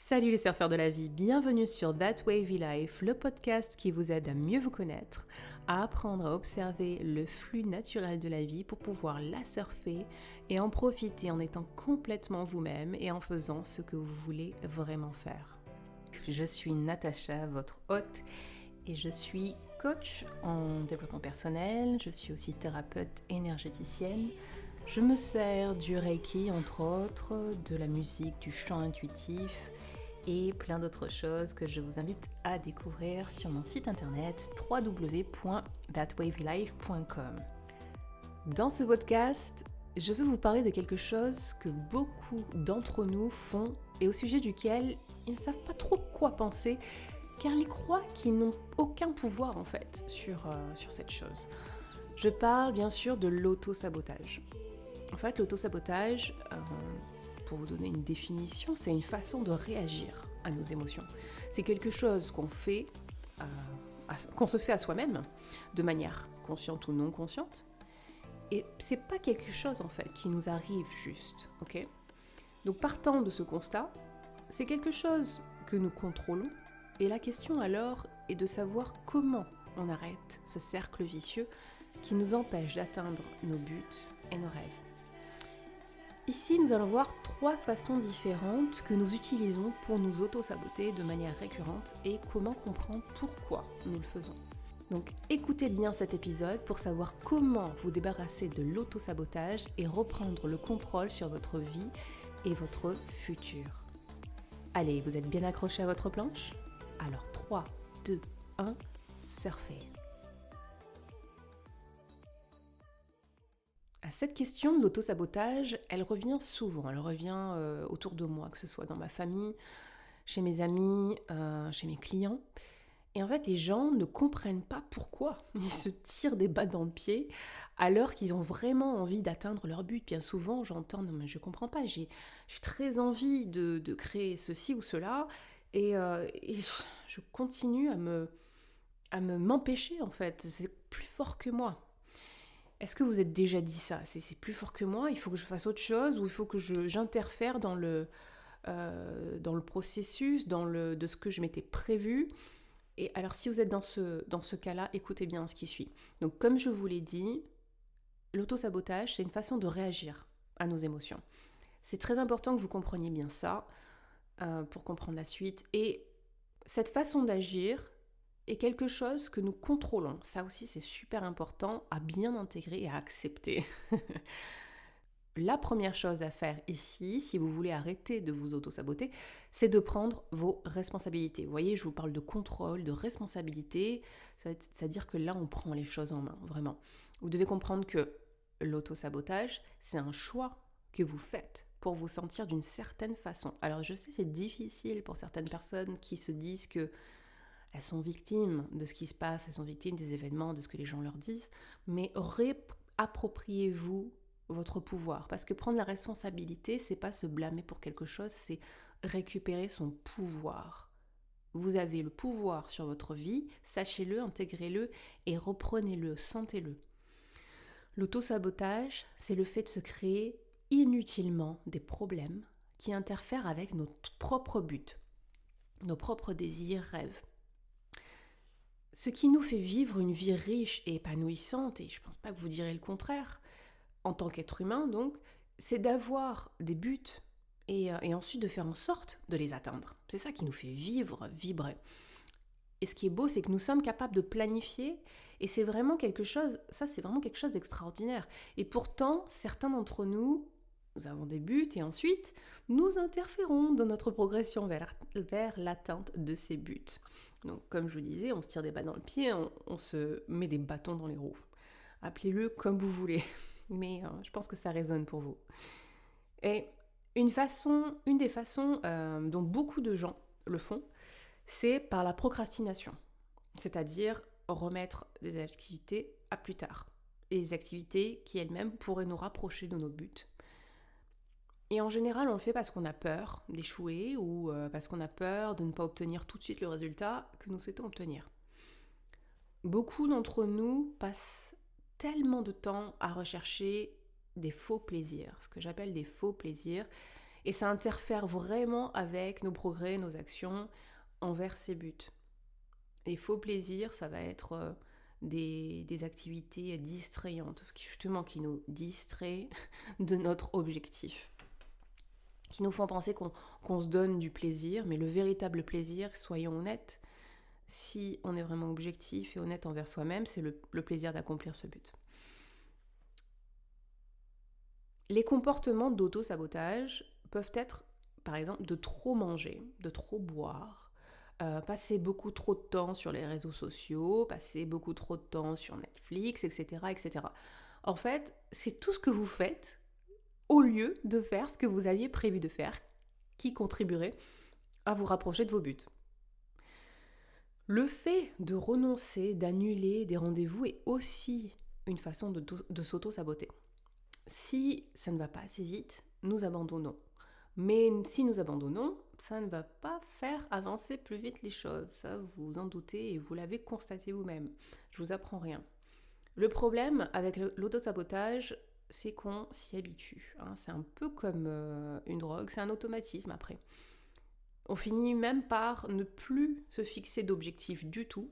Salut les surfeurs de la vie, bienvenue sur That Wavy Life, le podcast qui vous aide à mieux vous connaître, à apprendre à observer le flux naturel de la vie pour pouvoir la surfer et en profiter en étant complètement vous-même et en faisant ce que vous voulez vraiment faire. Je suis Natacha, votre hôte, et je suis coach en développement personnel, je suis aussi thérapeute énergéticienne. Je me sers du Reiki, entre autres, de la musique, du chant intuitif et plein d'autres choses que je vous invite à découvrir sur mon site internet www.thatwavylife.com. Dans ce podcast, je veux vous parler de quelque chose que beaucoup d'entre nous font et au sujet duquel ils ne savent pas trop quoi penser car ils croient qu'ils n'ont aucun pouvoir en fait sur cette chose. Je parle bien sûr de l'auto-sabotage. En fait, l'auto-sabotage, pour vous donner une définition, c'est une façon de réagir à nos émotions. C'est quelque chose qu'on fait, qu'on se fait à soi-même, de manière consciente ou non consciente. Et c'est pas quelque chose en fait qui nous arrive juste, ok ? Donc partant de ce constat, c'est quelque chose que nous contrôlons. Et la question alors est de savoir comment on arrête ce cercle vicieux qui nous empêche d'atteindre nos buts et nos rêves. Ici, nous allons voir 3 façons différentes que nous utilisons pour nous auto-saboter de manière récurrente et comment comprendre pourquoi nous le faisons. Donc écoutez bien cet épisode pour savoir comment vous débarrasser de l'auto-sabotage et reprendre le contrôle sur votre vie et votre futur. Allez, vous êtes bien accrochés à votre planche ? Alors 3, 2, 1, surfez. Cette question de l'auto-sabotage, elle revient souvent, elle revient autour de moi, que ce soit dans ma famille, chez mes amis, chez mes clients. Et en fait, les gens ne comprennent pas pourquoi ils se tirent des balles dans le pied alors qu'ils ont vraiment envie d'atteindre leur but. Bien souvent, j'entends « non mais je comprends pas, j'ai très envie de créer ceci ou cela et je continue à m'empêcher en fait, c'est plus fort que moi ». Est-ce que vous êtes déjà dit ça ? C'est plus fort que moi, il faut que je fasse autre chose ou il faut que j'interfère dans le processus, de ce que je m'étais prévu. Et alors si vous êtes dans ce cas-là, écoutez bien ce qui suit. Donc comme je vous l'ai dit, l'auto-sabotage, c'est une façon de réagir à nos émotions. C'est très important que vous compreniez bien ça pour comprendre la suite. Et cette façon d'agir est quelque chose que nous contrôlons. Ça aussi, c'est super important à bien intégrer et à accepter. La première chose à faire ici, si vous voulez arrêter de vous auto-saboter, c'est de prendre vos responsabilités. Vous voyez, je vous parle de contrôle, de responsabilité, c'est-à-dire que là, on prend les choses en main, vraiment. Vous devez comprendre que l'auto-sabotage, c'est un choix que vous faites pour vous sentir d'une certaine façon. Alors, je sais, c'est difficile pour certaines personnes qui se disent que elles sont victimes de ce qui se passe, elles sont victimes des événements, de ce que les gens leur disent, mais réappropriez-vous votre pouvoir. Parce que prendre la responsabilité, c'est pas se blâmer pour quelque chose, c'est récupérer son pouvoir. Vous avez le pouvoir sur votre vie, sachez-le, intégrez-le et reprenez-le, sentez-le. L'auto-sabotage, c'est le fait de se créer inutilement des problèmes qui interfèrent avec notre propre but, nos propres désirs, rêves. Ce qui nous fait vivre une vie riche et épanouissante, et je ne pense pas que vous direz le contraire, en tant qu'être humain donc, c'est d'avoir des buts et ensuite de faire en sorte de les atteindre. C'est ça qui nous fait vivre, vibrer. Et ce qui est beau, c'est que nous sommes capables de planifier et c'est vraiment quelque chose d'extraordinaire. Et pourtant, certains d'entre nous, nous avons des buts et ensuite, nous interférons dans notre progression vers l'atteinte de ces buts. Donc, comme je vous disais, on se tire des balles dans le pied, on se met des bâtons dans les roues. Appelez-le comme vous voulez, mais je pense que ça résonne pour vous. Et une des façons dont beaucoup de gens le font, c'est par la procrastination, c'est-à-dire remettre des activités à plus tard, et des activités qui elles-mêmes pourraient nous rapprocher de nos buts. Et en général, on le fait parce qu'on a peur d'échouer ou parce qu'on a peur de ne pas obtenir tout de suite le résultat que nous souhaitons obtenir. Beaucoup d'entre nous passent tellement de temps à rechercher des faux plaisirs, ce que j'appelle des faux plaisirs. Et ça interfère vraiment avec nos progrès, nos actions envers ces buts. Les faux plaisirs, ça va être des activités distrayantes, justement qui nous distraient de notre objectif, qui nous font penser qu'on se donne du plaisir, mais le véritable plaisir, soyons honnêtes, si on est vraiment objectif et honnête envers soi-même, c'est le plaisir d'accomplir ce but. Les comportements d'auto-sabotage peuvent être, par exemple, de trop manger, de trop boire, passer beaucoup trop de temps sur les réseaux sociaux, passer beaucoup trop de temps sur Netflix, etc., etc. En fait, c'est tout ce que vous faites au lieu de faire ce que vous aviez prévu de faire, qui contribuerait à vous rapprocher de vos buts. Le fait de renoncer, d'annuler des rendez-vous est aussi une façon de s'auto-saboter. Si ça ne va pas assez vite, nous abandonnons. Mais si nous abandonnons, ça ne va pas faire avancer plus vite les choses. Ça, vous vous en doutez et vous l'avez constaté vous-même. Je vous apprends rien. Le problème avec l'auto-sabotage, c'est qu'on s'y habitue. C'est un peu comme une drogue, c'est un automatisme après. On finit même par ne plus se fixer d'objectifs du tout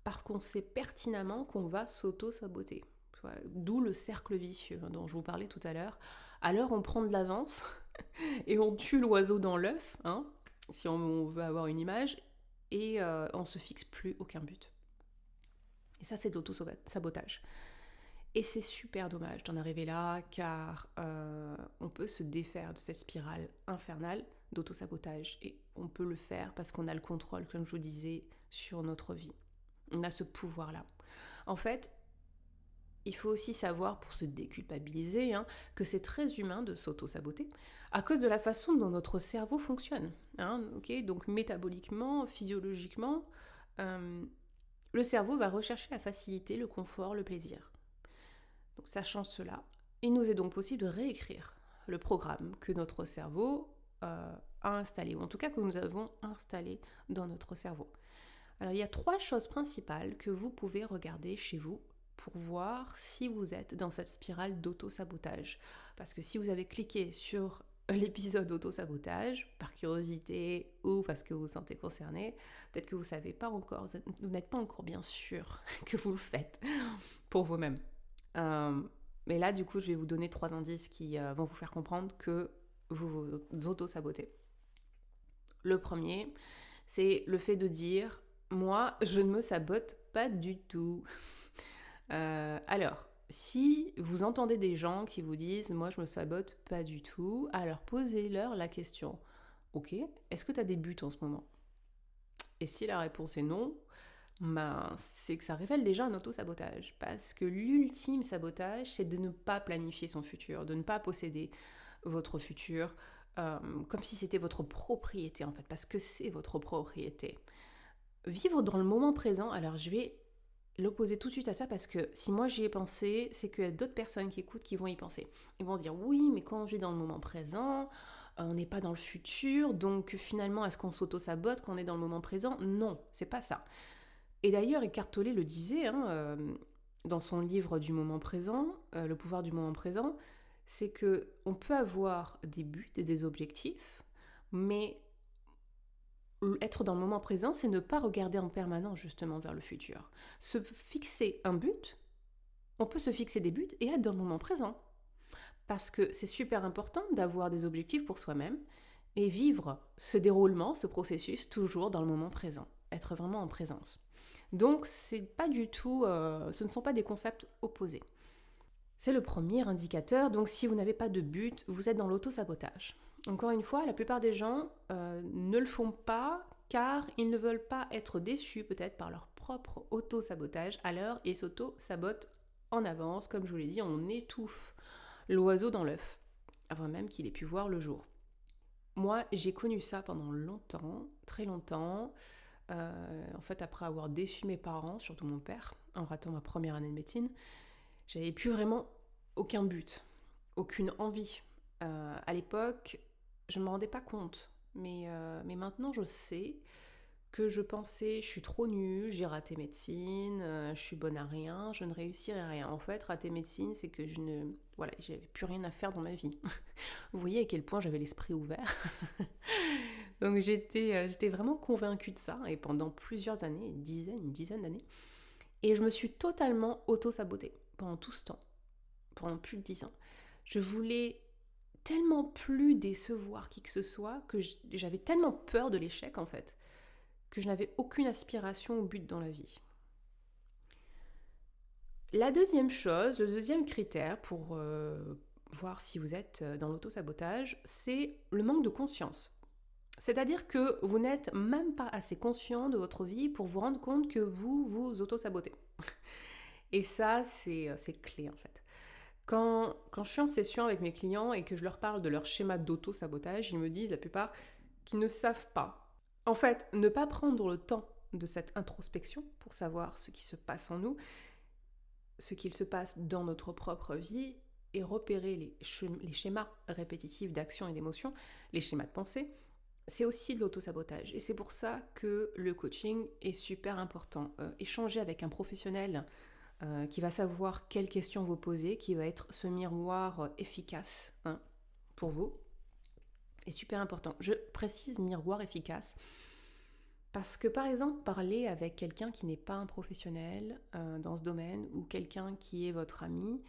parce qu'on sait pertinemment qu'on va s'auto-saboter. Voilà, d'où le cercle vicieux dont je vous parlais tout à l'heure. Alors on prend de l'avance et on tue l'oiseau dans l'œuf, si on veut avoir une image, et on se fixe plus aucun but. Et ça, c'est de l'auto-sabotage. Et c'est super dommage d'en arriver là, car on peut se défaire de cette spirale infernale d'auto-sabotage. Et on peut le faire parce qu'on a le contrôle, comme je vous disais, sur notre vie. On a ce pouvoir-là. En fait, il faut aussi savoir, pour se déculpabiliser, que c'est très humain de s'auto-saboter à cause de la façon dont notre cerveau fonctionne. Donc métaboliquement, physiologiquement, le cerveau va rechercher la facilité, le confort, le plaisir. Donc sachant cela, il nous est donc possible de réécrire le programme que notre cerveau a installé, ou en tout cas que nous avons installé dans notre cerveau. Alors il y a 3 choses principales que vous pouvez regarder chez vous pour voir si vous êtes dans cette spirale d'auto-sabotage. Parce que si vous avez cliqué sur l'épisode auto-sabotage, par curiosité ou parce que vous vous sentez concerné, peut-être que vous ne savez pas encore, vous n'êtes pas encore bien sûr que vous le faites pour vous-même. Mais là, du coup, je vais vous donner 3 indices qui vont vous faire comprendre que vous vous auto-sabotez. Le premier, c'est le fait de dire « Moi, je ne me sabote pas du tout ». Alors, si vous entendez des gens qui vous disent « Moi, je me sabote pas du tout », alors posez-leur la question « Ok, est-ce que tu as des buts en ce moment ?» Et si la réponse est non, c'est que ça révèle déjà un auto-sabotage. Parce que l'ultime sabotage, c'est de ne pas planifier son futur, de ne pas posséder votre futur comme si c'était votre propriété en fait, parce que c'est votre propriété. Vivre dans le moment présent, alors je vais l'opposer tout de suite à ça parce que si moi j'y ai pensé, c'est qu'il y a d'autres personnes qui écoutent qui vont y penser. Ils vont se dire oui, mais quand on vit dans le moment présent, on n'est pas dans le futur, donc finalement est-ce qu'on s'auto-sabote quand on est dans le moment présent ? Non, c'est pas ça. Et d'ailleurs, Eckhart Tolle le disait dans son livre du moment présent, Le pouvoir du moment présent, c'est que on peut avoir des buts et des objectifs, mais être dans le moment présent, c'est ne pas regarder en permanence justement vers le futur. Se fixer un but, on peut se fixer des buts et être dans le moment présent. Parce que c'est super important d'avoir des objectifs pour soi-même et vivre ce déroulement, ce processus, toujours dans le moment présent. Être vraiment en présence. Donc, c'est pas du tout, ce ne sont pas des concepts opposés. C'est le premier indicateur, donc si vous n'avez pas de but, vous êtes dans l'auto-sabotage. Encore une fois, la plupart des gens ne le font pas car ils ne veulent pas être déçus peut-être par leur propre auto-sabotage, alors ils s'auto-sabotent en avance, comme je vous l'ai dit, on étouffe l'oiseau dans l'œuf, avant même qu'il ait pu voir le jour. Moi, j'ai connu ça pendant longtemps, très longtemps, en fait après avoir déçu mes parents, surtout mon père, en ratant ma première année de médecine, j'avais plus vraiment aucun but, aucune envie. À l'époque, je ne me rendais pas compte, mais maintenant je sais que je pensais je suis trop nulle, j'ai raté médecine, je suis bonne à rien, je ne réussirai rien. En fait, rater médecine, c'est que j'avais plus rien à faire dans ma vie. Vous voyez à quel point j'avais l'esprit ouvert. Donc j'étais vraiment convaincue de ça, et pendant plusieurs années, une dizaine d'années, et je me suis totalement auto-sabotée pendant tout ce temps, pendant plus de 10 ans. Je voulais tellement plus décevoir qui que ce soit, que j'avais tellement peur de l'échec en fait, que je n'avais aucune aspiration ou but dans la vie. La deuxième chose, le deuxième critère pour voir si vous êtes dans l'auto-sabotage, c'est le manque de conscience. C'est-à-dire que vous n'êtes même pas assez conscient de votre vie pour vous rendre compte que vous vous auto-sabotez. Et ça, c'est clé en fait. Quand je suis en session avec mes clients et que je leur parle de leur schéma d'auto-sabotage, ils me disent la plupart qu'ils ne savent pas. En fait, ne pas prendre le temps de cette introspection pour savoir ce qui se passe en nous, ce qu'il se passe dans notre propre vie, et repérer les schémas répétitifs d'action et d'émotion, les schémas de pensée, c'est aussi de l'auto-sabotage. Et c'est pour ça que le coaching est super important. Échanger avec un professionnel qui va savoir quelles questions vous poser, qui va être ce miroir efficace pour vous, est super important. Je précise miroir efficace parce que, par exemple, parler avec quelqu'un qui n'est pas un professionnel dans ce domaine, ou quelqu'un qui est votre ami,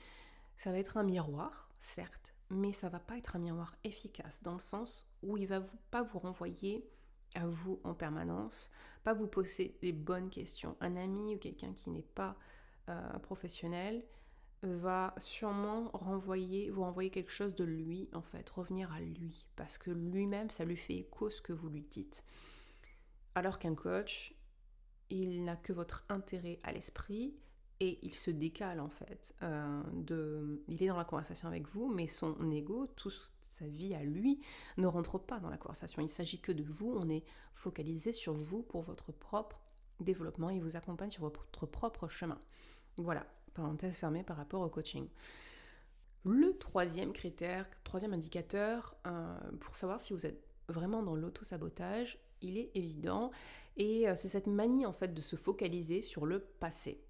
ça va être un miroir, certes, mais ça va pas être un miroir efficace, dans le sens où il va pas vous renvoyer à vous en permanence, pas vous poser les bonnes questions. Un ami ou quelqu'un qui n'est pas professionnel va sûrement vous renvoyer quelque chose de lui, en fait, revenir à lui, parce que lui-même, ça lui fait écho ce que vous lui dites. Alors qu'un coach, il n'a que votre intérêt à l'esprit, et il se décale en fait. Il est dans la conversation avec vous, mais son ego, toute sa vie à lui, ne rentre pas dans la conversation. Il ne s'agit que de vous, on est focalisé sur vous pour votre propre développement, il vous accompagne sur votre propre chemin. Voilà, parenthèse fermée par rapport au coaching. Le troisième indicateur, pour savoir si vous êtes vraiment dans l'auto-sabotage, il est évident, et c'est cette manie en fait de se focaliser sur le passé.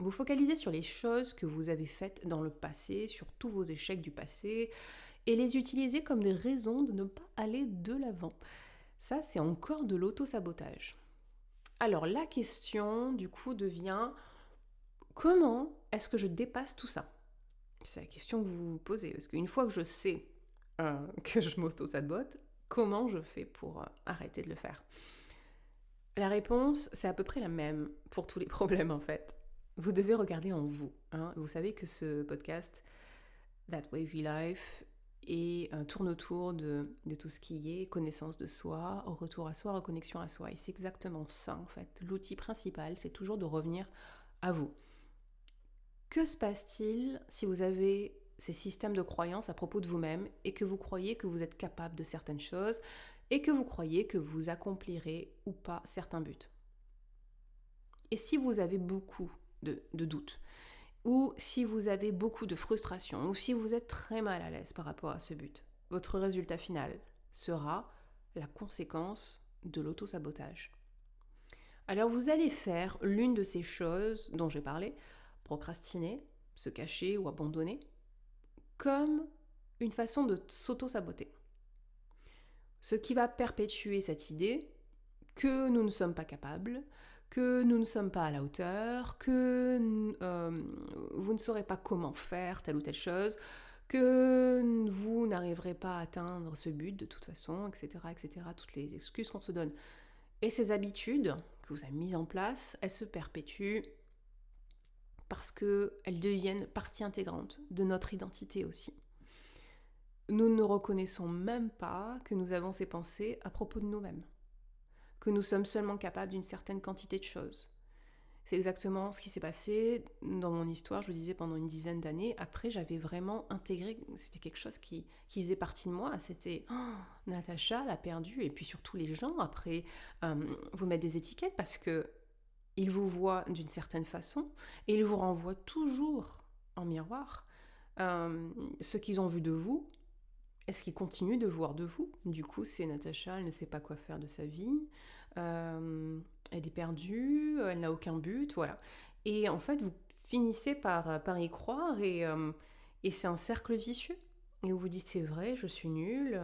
Vous focalisez sur les choses que vous avez faites dans le passé, sur tous vos échecs du passé, et les utilisez comme des raisons de ne pas aller de l'avant. Ça, c'est encore de l'auto-sabotage. Alors la question, du coup, devient: comment est-ce que je dépasse tout ça ? C'est la question que vous vous posez, parce qu'une fois que je sais que je m'auto-sabote, comment je fais pour arrêter de le faire ? La réponse, c'est à peu près la même pour tous les problèmes en fait. Vous devez regarder en vous. Vous savez que ce podcast, That Wavy Life, tourne autour de tout ce qui est connaissance de soi, retour à soi, reconnexion à soi. Et c'est exactement ça en fait. L'outil principal, c'est toujours de revenir à vous. Que se passe-t-il si vous avez ces systèmes de croyances à propos de vous-même et que vous croyez que vous êtes capable de certaines choses et que vous croyez que vous accomplirez ou pas certains buts ? Et si vous avez beaucoup de doutes, ou si vous avez beaucoup de frustration, ou si vous êtes très mal à l'aise par rapport à ce but, votre résultat final sera la conséquence de l'auto-sabotage. Alors vous allez faire l'une de ces choses dont j'ai parlé, procrastiner, se cacher ou abandonner, comme une façon de s'auto-saboter. Ce qui va perpétuer cette idée que nous ne sommes pas capables, que nous ne sommes pas à la hauteur, que vous ne saurez pas comment faire telle ou telle chose, que vous n'arriverez pas à atteindre ce but de toute façon, etc., etc., toutes les excuses qu'on se donne. Et ces habitudes que vous avez mises en place, elles se perpétuent parce qu'elles deviennent partie intégrante de notre identité aussi. Nous ne reconnaissons même pas que nous avons ces pensées à propos de nous-mêmes, que nous sommes seulement capables d'une certaine quantité de choses. C'est exactement ce qui s'est passé dans mon histoire, je vous disais, pendant une dizaine d'années. Après, j'avais vraiment intégré, c'était quelque chose qui faisait partie de moi, c'était Natacha l'a perdu, et puis surtout les gens, après, vous mettent des étiquettes parce que ils vous voient d'une certaine façon, et ils vous renvoient toujours en miroir ce qu'ils ont vu de vous, Est-ce qu'il continue de voir de vous? Du coup, c'est Natacha, elle ne sait pas quoi faire de sa vie. Elle est perdue, elle n'a aucun but, voilà. Et en fait, vous finissez par y croire et c'est un cercle vicieux. Et vous vous dites, c'est vrai, je suis nulle,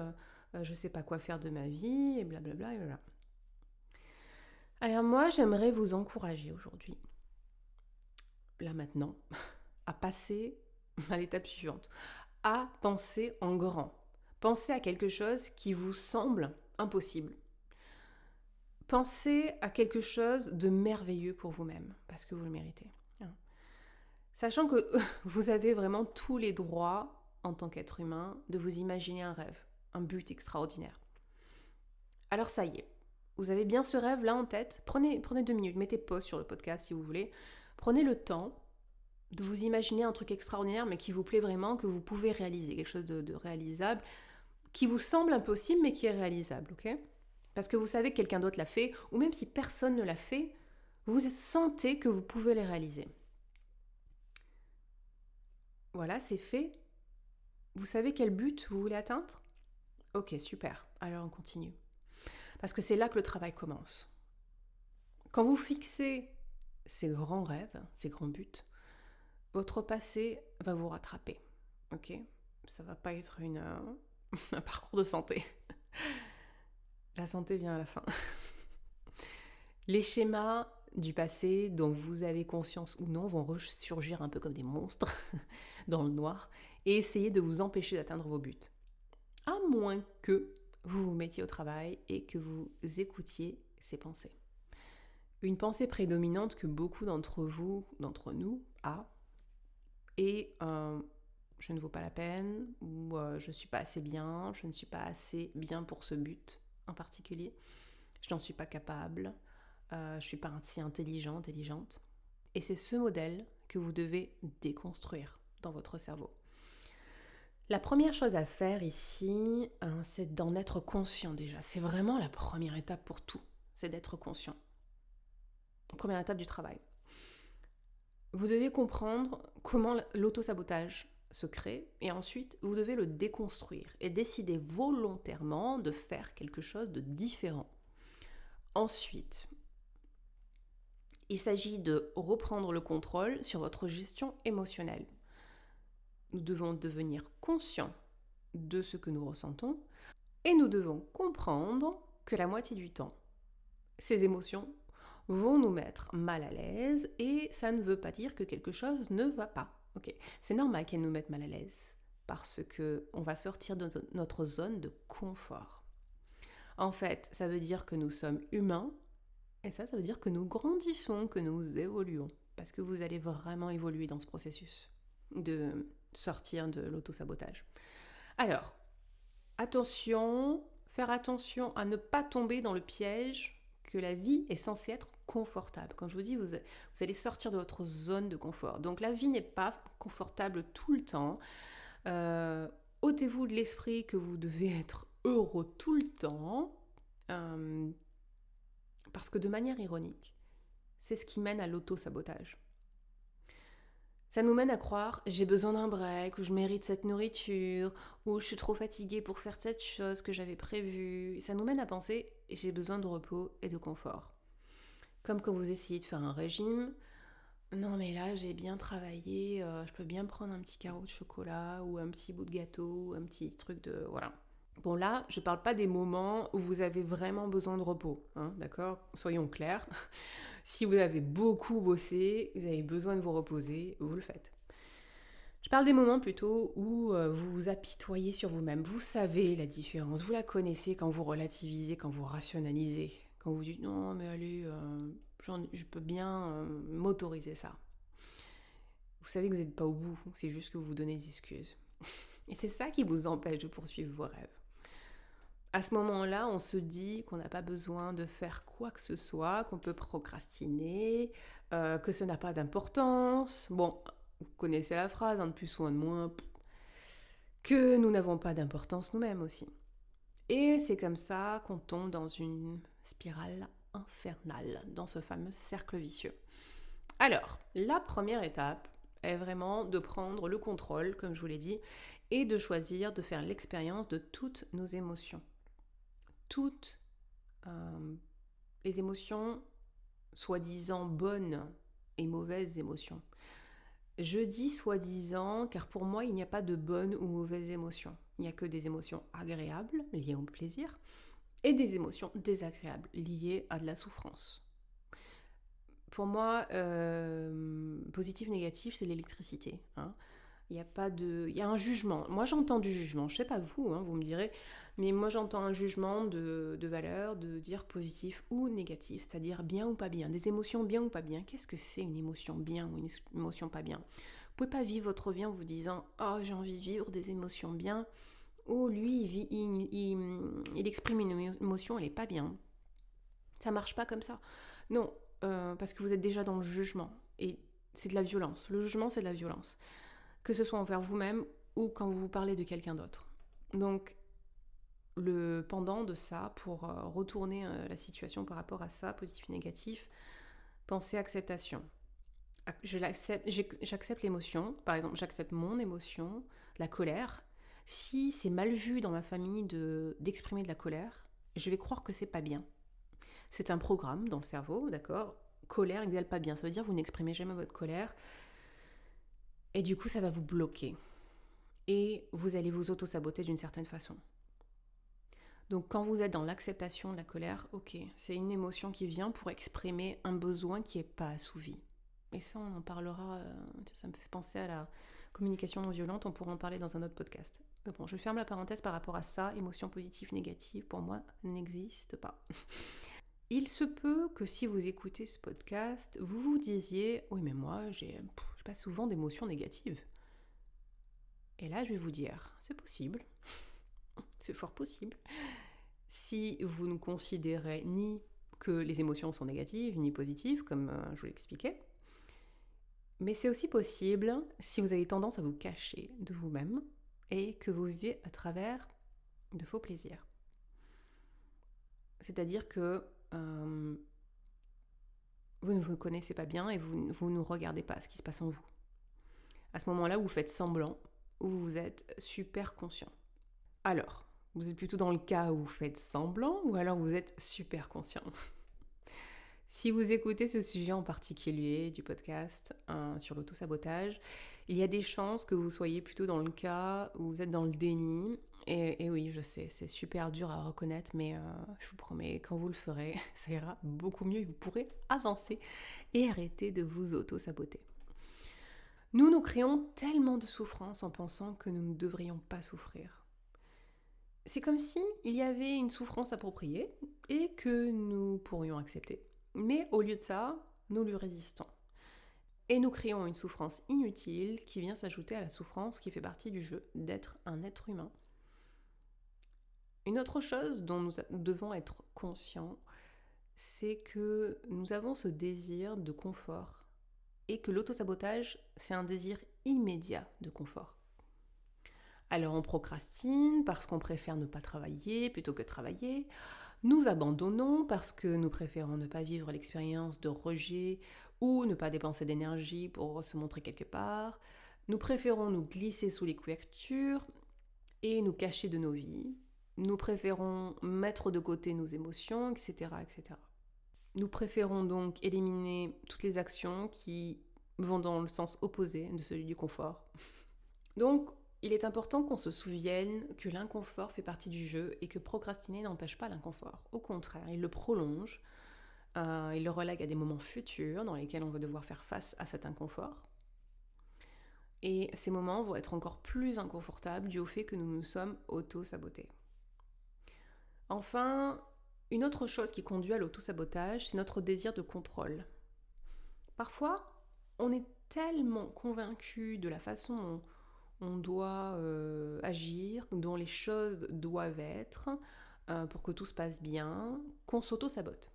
je ne sais pas quoi faire de ma vie, et blablabla, et voilà. Alors moi, j'aimerais vous encourager aujourd'hui, là maintenant, à passer à l'étape suivante, à penser en grand. Pensez à quelque chose qui vous semble impossible. Pensez à quelque chose de merveilleux pour vous-même, parce que vous le méritez. Sachant que vous avez vraiment tous les droits, en tant qu'être humain, de vous imaginer un rêve, un but extraordinaire. Alors ça y est, vous avez bien ce rêve là en tête. Prenez 2 minutes, mettez pause sur le podcast si vous voulez. Prenez le temps de vous imaginer un truc extraordinaire, mais qui vous plaît vraiment, que vous pouvez réaliser, quelque chose de réalisable, qui vous semble impossible, mais qui est réalisable, ok? Parce que vous savez que quelqu'un d'autre l'a fait, ou même si personne ne l'a fait, vous sentez que vous pouvez les réaliser. Voilà, c'est fait. Vous savez quel but vous voulez atteindre? Ok, super. Alors on continue. Parce que c'est là que le travail commence. Quand vous fixez ces grands rêves, ces grands buts, votre passé va vous rattraper. Ok? Ça va pas être un parcours de santé. La santé vient à la fin. Les schémas du passé dont vous avez conscience ou non vont ressurgir un peu comme des monstres dans le noir et essayer de vous empêcher d'atteindre vos buts. À moins que vous vous mettiez au travail et que vous écoutiez ces pensées. Une pensée prédominante que beaucoup d'entre nous, a, est je ne vaux pas la peine, ou je ne suis pas assez bien, je ne suis pas assez bien pour ce but en particulier, je n'en suis pas capable, je ne suis pas si intelligente. Et c'est ce modèle que vous devez déconstruire dans votre cerveau. La première chose à faire ici, c'est d'en être conscient déjà. C'est vraiment la première étape pour tout, c'est d'être conscient. Première étape du travail. Vous devez comprendre comment l'auto-sabotage se crée et ensuite vous devez le déconstruire et décider volontairement de faire quelque chose de différent. Ensuite, il s'agit de reprendre le contrôle sur votre gestion émotionnelle. Nous devons devenir conscients de ce que nous ressentons et nous devons comprendre que la moitié du temps, ces émotions vont nous mettre mal à l'aise et ça ne veut pas dire que quelque chose ne va pas. Okay. C'est normal qu'elles nous mettent mal à l'aise parce qu'on va sortir de notre zone de confort. En fait, ça veut dire que nous sommes humains et ça veut dire que nous grandissons, que nous évoluons parce que vous allez vraiment évoluer dans ce processus de sortir de l'auto-sabotage. Alors, faire attention à ne pas tomber dans le piège que la vie est censée être confortable. Quand je vous dis, vous allez sortir de votre zone de confort. Donc la vie n'est pas confortable tout le temps. Ôtez-vous de l'esprit que vous devez être heureux tout le temps. Parce que de manière ironique, c'est ce qui mène à l'auto-sabotage. Ça nous mène à croire j'ai besoin d'un break, ou je mérite cette nourriture, ou je suis trop fatiguée pour faire cette chose que j'avais prévue. Ça nous mène à penser j'ai besoin de repos et de confort. Comme quand vous essayez de faire un régime, non mais là j'ai bien travaillé, je peux bien prendre un petit carreau de chocolat, ou un petit bout de gâteau, ou un petit truc de... Voilà. Bon là, je parle pas des moments où vous avez vraiment besoin de repos, hein, d'accord? Soyons clairs. Si vous avez beaucoup bossé, vous avez besoin de vous reposer, vous le faites. Je parle des moments plutôt où vous vous apitoyez sur vous-même. Vous savez la différence, vous la connaissez quand vous relativisez, quand vous rationalisez. Quand vous dites non mais allez, je peux bien m'autoriser ça. Vous savez que vous n'êtes pas au bout, c'est juste que vous vous donnez des excuses. Et c'est ça qui vous empêche de poursuivre vos rêves. À ce moment-là, on se dit qu'on n'a pas besoin de faire quoi que ce soit, qu'on peut procrastiner, que ça n'a pas d'importance. Bon, vous connaissez la phrase, un de plus ou un de moins, que nous n'avons pas d'importance nous-mêmes aussi. Et c'est comme ça qu'on tombe dans une spirale infernale, dans ce fameux cercle vicieux. Alors, la première étape, est vraiment de prendre le contrôle, comme je vous l'ai dit, et de choisir de faire l'expérience de toutes nos émotions. Toutes les émotions soi-disant bonnes et mauvaises émotions. Je dis soi-disant car pour moi, il n'y a pas de bonnes ou mauvaises émotions. Il n'y a que des émotions agréables liées au plaisir et des émotions désagréables liées à de la souffrance. Pour moi, positif, négatif, c'est l'électricité. Hein. Il y a un jugement. Moi, j'entends du jugement. Je ne sais pas vous, vous me direz. Mais moi, j'entends un jugement de valeur, de dire positif ou négatif. C'est-à-dire bien ou pas bien. Des émotions bien ou pas bien. Qu'est-ce que c'est une émotion bien ou une émotion pas bien ? Vous pouvez pas vivre votre vie en vous disant « Oh, j'ai envie de vivre des émotions bien ». Ou lui, il exprime une émotion, elle n'est pas bien. Ça marche pas comme ça. Non, parce que vous êtes déjà dans le jugement. Et c'est de la violence. Le jugement, c'est de la violence. Que ce soit envers vous-même ou quand vous parlez de quelqu'un d'autre. Donc, le pendant de ça, pour retourner la situation par rapport à ça, positif, négatif, pensez acceptation. J'accepte l'émotion, par exemple, j'accepte mon émotion, la colère. Si c'est mal vu dans ma famille d'exprimer de la colère, je vais croire que c'est pas bien. C'est un programme dans le cerveau, d'accord ? Colère égale pas bien, ça veut dire que vous n'exprimez jamais votre colère. Et du coup, ça va vous bloquer. Et vous allez vous auto-saboter d'une certaine façon. Donc quand vous êtes dans l'acceptation de la colère, ok, c'est une émotion qui vient pour exprimer un besoin qui n'est pas assouvi. Et ça, on en parlera, ça me fait penser à la communication non violente, on pourra en parler dans un autre podcast. Mais bon, je ferme la parenthèse par rapport à ça, émotion positive, négative, pour moi, n'existe pas. Il se peut que si vous écoutez ce podcast, vous vous disiez « Oui, mais moi, j'ai pas souvent d'émotions négatives. » Et là, je vais vous dire « C'est possible. C'est fort possible. » Si vous ne considérez ni que les émotions sont négatives, ni positives, comme je vous l'expliquais. Mais c'est aussi possible si vous avez tendance à vous cacher de vous-même et que vous vivez à travers de faux plaisirs. C'est-à-dire que vous ne vous connaissez pas bien et vous ne regardez pas ce qui se passe en vous. À ce moment-là, vous faites semblant ou vous êtes super conscient. Alors, vous êtes plutôt dans le cas où vous faites semblant ou alors vous êtes super conscient. Si vous écoutez ce sujet en particulier du podcast sur l'auto-sabotage, il y a des chances que vous soyez plutôt dans le cas où vous êtes dans le déni. Et oui, je sais, c'est super dur à reconnaître, mais je vous promets, quand vous le ferez, ça ira beaucoup mieux et vous pourrez avancer et arrêter de vous auto-saboter. Nous créons tellement de souffrance en pensant que nous ne devrions pas souffrir. C'est comme si il y avait une souffrance appropriée et que nous pourrions accepter. Mais au lieu de ça, nous lui résistons. Et nous créons une souffrance inutile qui vient s'ajouter à la souffrance qui fait partie du jeu d'être un être humain. Une autre chose dont nous devons être conscients, c'est que nous avons ce désir de confort et que l'autosabotage, c'est un désir immédiat de confort. Alors on procrastine parce qu'on préfère ne pas travailler plutôt que travailler. Nous abandonnons parce que nous préférons ne pas vivre l'expérience de rejet ou ne pas dépenser d'énergie pour se montrer quelque part. Nous préférons nous glisser sous les couvertures et nous cacher de nos vies. Nous préférons mettre de côté nos émotions, etc., etc. Nous préférons donc éliminer toutes les actions qui vont dans le sens opposé de celui du confort. Donc, il est important qu'on se souvienne que l'inconfort fait partie du jeu et que procrastiner n'empêche pas l'inconfort. Au contraire, il le prolonge, il le relègue à des moments futurs dans lesquels on va devoir faire face à cet inconfort. Et ces moments vont être encore plus inconfortables dû au fait que nous nous sommes auto-sabotés. Enfin, une autre chose qui conduit à l'auto-sabotage, c'est notre désir de contrôle. Parfois, on est tellement convaincu de la façon dont on doit agir, dont les choses doivent être, pour que tout se passe bien, qu'on s'auto-sabote.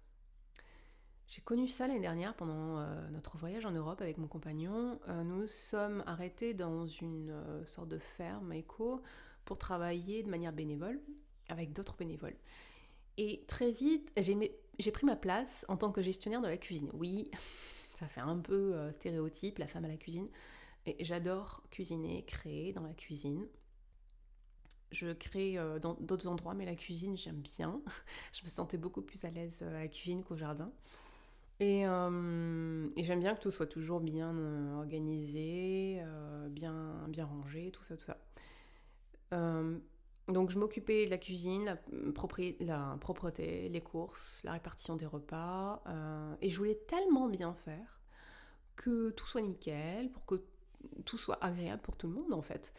J'ai connu ça l'année dernière pendant notre voyage en Europe avec mon compagnon. Nous sommes arrêtés dans une sorte de ferme éco pour travailler de manière bénévole avec d'autres bénévoles. Et très vite, j'ai pris ma place en tant que gestionnaire de la cuisine. Oui, ça fait un peu stéréotype, la femme à la cuisine. Et j'adore cuisiner, créer dans la cuisine. Je crée dans d'autres endroits, mais la cuisine, j'aime bien. Je me sentais beaucoup plus à l'aise à la cuisine qu'au jardin. Et j'aime bien que tout soit toujours bien organisé, bien rangé, tout ça, tout ça. Euh, donc je m'occupais de la cuisine, la propreté, les courses, la répartition des repas. Et je voulais tellement bien faire que tout soit nickel, pour que tout soit agréable pour tout le monde en fait,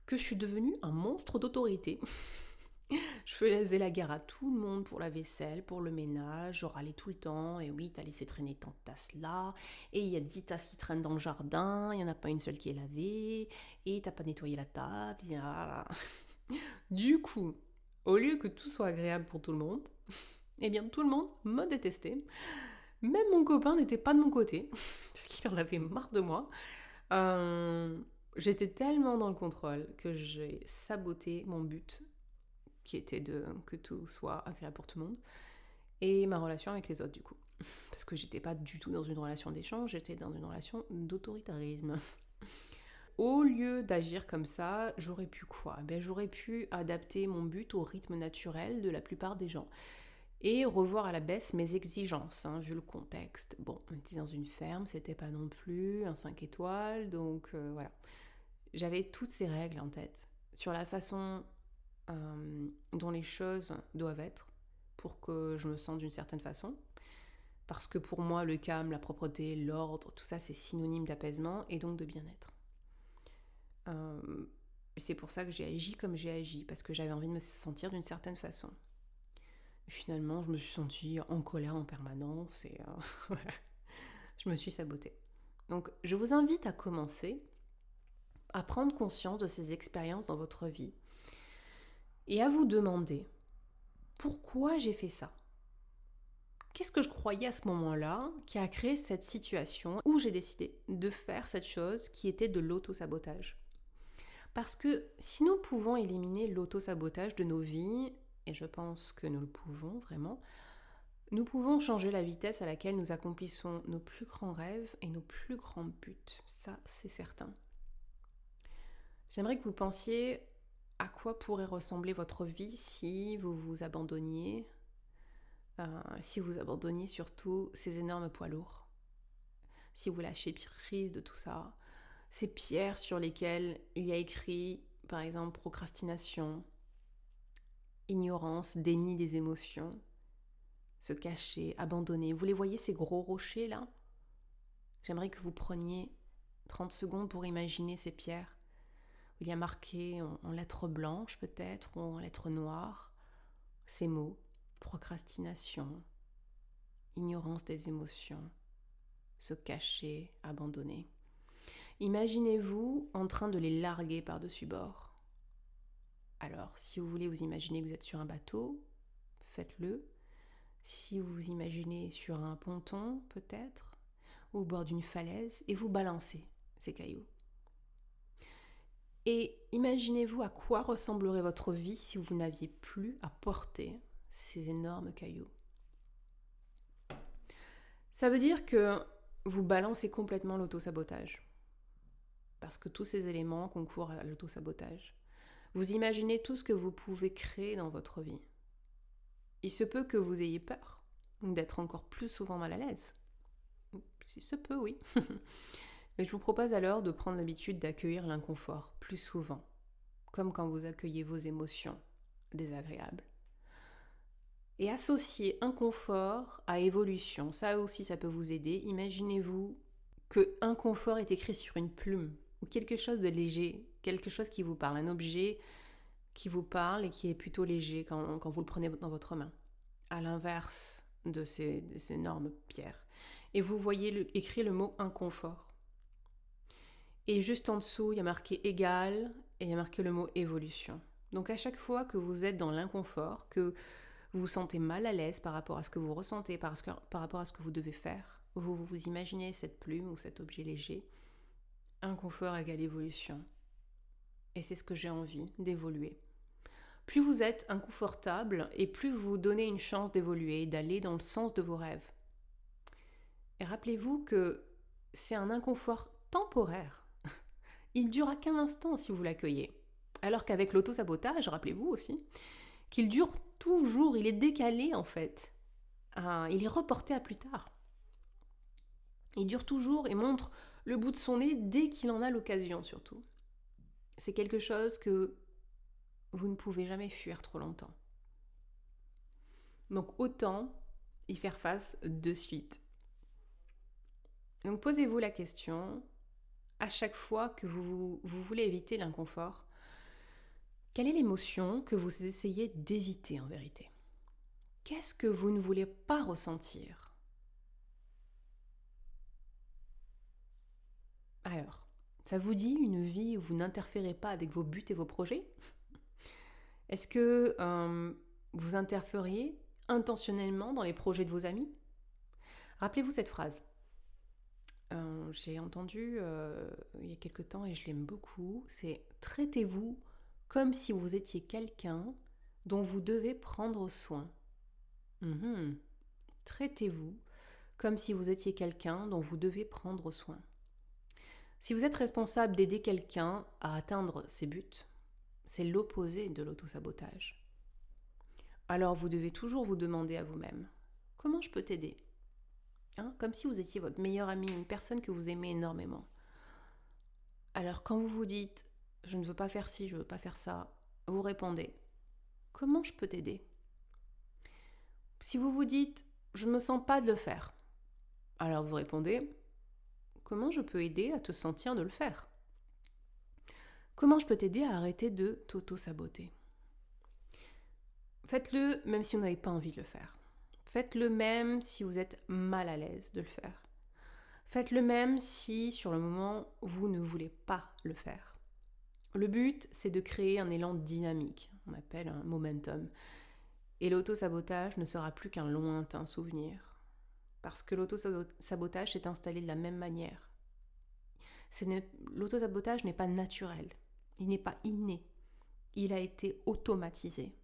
que je suis devenue un monstre d'autorité. Je faisais la guerre à tout le monde pour la vaisselle, pour le ménage, je râlais tout le temps, et oui, t'as laissé traîner tant de tasses là, et il y a 10 tasses qui traînent dans le jardin, il n'y en a pas une seule qui est lavée, et t'as pas nettoyé la table, Du coup, au lieu que tout soit agréable pour tout le monde, eh bien tout le monde me détestait. Même mon copain n'était pas de mon côté, parce qu'il en avait marre de moi. Euh, J'étais tellement dans le contrôle que j'ai saboté mon but, qui était que tout soit agréable pour tout le monde, et ma relation avec les autres du coup. Parce que j'étais pas du tout dans une relation d'échange, j'étais dans une relation d'autoritarisme. Au lieu d'agir comme ça, j'aurais pu quoi? J'aurais pu adapter mon but au rythme naturel de la plupart des gens et revoir à la baisse mes exigences, vu le contexte. Bon, on était dans une ferme, c'était pas non plus un 5 étoiles, donc voilà. J'avais toutes ces règles en tête sur la façon dont les choses doivent être pour que je me sente d'une certaine façon. Parce que pour moi, le calme, la propreté, l'ordre, tout ça, c'est synonyme d'apaisement et donc de bien-être. C'est pour ça que j'ai agi comme j'ai agi, parce que j'avais envie de me sentir d'une certaine façon. Finalement, je me suis sentie en colère en permanence et voilà, je me suis sabotée. Donc, je vous invite à commencer à prendre conscience de ces expériences dans votre vie et à vous demander pourquoi j'ai fait ça. Qu'est-ce que je croyais à ce moment-là qui a créé cette situation où j'ai décidé de faire cette chose qui était de l'auto-sabotage? Parce que si nous pouvons éliminer l'auto-sabotage de nos vies, et je pense que nous le pouvons vraiment, nous pouvons changer la vitesse à laquelle nous accomplissons nos plus grands rêves et nos plus grands buts. Ça, c'est certain. J'aimerais que vous pensiez à quoi pourrait ressembler votre vie si vous vous abandonniez, si vous abandonniez surtout ces énormes poids lourds, si vous lâchez prise de tout ça, ces pierres sur lesquelles il y a écrit, par exemple, procrastination, ignorance, déni des émotions, se cacher, abandonner. Vous les voyez, ces gros rochers là? J'aimerais que vous preniez 30 secondes pour imaginer ces pierres. Il y a marqué en lettres blanches peut-être, ou en lettres noires, ces mots: procrastination, ignorance des émotions, se cacher, abandonner. Imaginez-vous en train de les larguer par-dessus bord. Alors, si vous voulez vous imaginer que vous êtes sur un bateau, faites-le. Si vous vous imaginez sur un ponton, peut-être, ou au bord d'une falaise, et vous balancez ces cailloux. Et imaginez-vous à quoi ressemblerait votre vie si vous n'aviez plus à porter ces énormes cailloux. Ça veut dire que vous balancez complètement l'auto-sabotage. Parce que tous ces éléments concourent à l'auto-sabotage. Vous imaginez tout ce que vous pouvez créer dans votre vie. Il se peut que vous ayez peur d'être encore plus souvent mal à l'aise. Il se peut, oui. Et je vous propose alors de prendre l'habitude d'accueillir l'inconfort plus souvent, comme quand vous accueillez vos émotions désagréables. Et associer inconfort à évolution, ça aussi ça peut vous aider. Imaginez-vous que inconfort est écrit sur une plume ou quelque chose de léger, quelque chose qui vous parle, un objet qui vous parle et qui est plutôt léger quand vous le prenez dans votre main, à l'inverse de ces énormes pierres. Et vous voyez écrit le mot inconfort. Et juste en dessous, il y a marqué égal et il y a marqué le mot évolution. Donc à chaque fois que vous êtes dans l'inconfort, que vous vous sentez mal à l'aise par rapport à ce que vous ressentez, par rapport à ce que vous devez faire, vous imaginez cette plume ou cet objet léger, inconfort égale évolution. Et c'est ce que j'ai envie, d'évoluer. Plus vous êtes inconfortable et plus vous vous donnez une chance d'évoluer, d'aller dans le sens de vos rêves. Et rappelez-vous que c'est un inconfort temporaire. il durera qu'un instant si vous l'accueillez. Alors qu'avec l'auto-sabotage, rappelez-vous aussi, qu'il dure toujours, il est décalé en fait. Il est reporté à plus tard. Il dure toujours et montre le bout de son nez dès qu'il en a l'occasion surtout. C'est quelque chose que vous ne pouvez jamais fuir trop longtemps. Donc autant y faire face de suite. Donc posez-vous la question, à chaque fois que vous voulez éviter l'inconfort, quelle est l'émotion que vous essayez d'éviter en vérité ? Qu'est-ce que vous ne voulez pas ressentir ? Alors, ça vous dit une vie où vous n'interférez pas avec vos buts et vos projets ? Est-ce que vous interfériez intentionnellement dans les projets de vos amis ? Rappelez-vous cette phrase. J'ai entendu il y a quelque temps et je l'aime beaucoup, c'est « Traitez-vous comme si vous étiez quelqu'un dont vous devez prendre soin ». Traitez-vous comme si vous étiez quelqu'un dont vous devez prendre soin. Si vous êtes responsable d'aider quelqu'un à atteindre ses buts, c'est l'opposé de l'autosabotage. Alors vous devez toujours vous demander à vous-même « Comment je peux t'aider ?» Comme si vous étiez votre meilleur ami, une personne que vous aimez énormément. Alors quand vous vous dites « Je ne veux pas faire ci, je ne veux pas faire ça », vous répondez « Comment je peux t'aider ?» Si vous vous dites « Je ne me sens pas de le faire », alors vous répondez « Comment je peux aider à te sentir de le faire ?» Comment je peux t'aider à arrêter de t'auto-saboter ? Faites-le même si vous n'avez pas envie de le faire. Faites-le même si vous êtes mal à l'aise de le faire. Faites-le même si, sur le moment, vous ne voulez pas le faire. Le but, c'est de créer un élan dynamique, on appelle un momentum. Et l'auto-sabotage ne sera plus qu'un lointain souvenir. Parce que l'auto-sabotage s'est installé de la même manière. L'auto-sabotage n'est pas naturel, il n'est pas inné, il a été automatisé.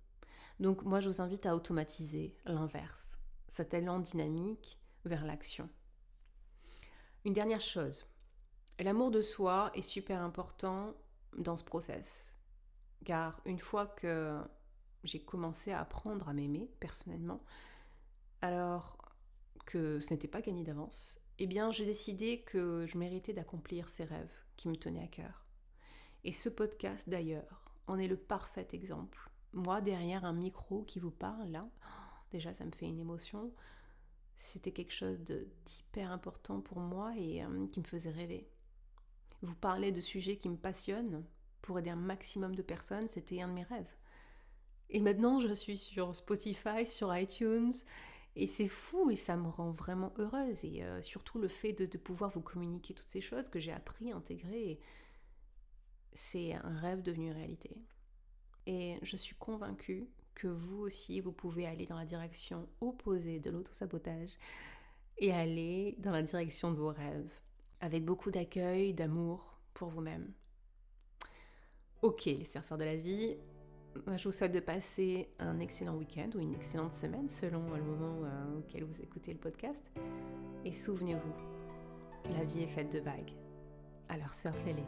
Donc moi, je vous invite à automatiser l'inverse, cet élan dynamique vers l'action. Une dernière chose, l'amour de soi est super important dans ce process. Car une fois que j'ai commencé à apprendre à m'aimer personnellement, alors que ce n'était pas gagné d'avance, eh bien j'ai décidé que je méritais d'accomplir ces rêves qui me tenaient à cœur. Et ce podcast d'ailleurs en est le parfait exemple. Moi, derrière un micro qui vous parle, là, déjà ça me fait une émotion. C'était quelque chose d'hyper important pour moi et qui me faisait rêver. Vous parlez de sujets qui me passionnent pour aider un maximum de personnes, c'était un de mes rêves. Et maintenant, je suis sur Spotify, sur iTunes, et c'est fou et ça me rend vraiment heureuse. Et surtout le fait de pouvoir vous communiquer toutes ces choses que j'ai appris, intégrées, c'est un rêve devenu réalité. Et je suis convaincue que vous aussi, vous pouvez aller dans la direction opposée de l'autosabotage et aller dans la direction de vos rêves, avec beaucoup d'accueil, d'amour pour vous-même. Ok, les surfeurs de la vie, je vous souhaite de passer un excellent week-end ou une excellente semaine selon le moment auquel vous écoutez le podcast. Et souvenez-vous, la vie est faite de vagues, alors surfez-les.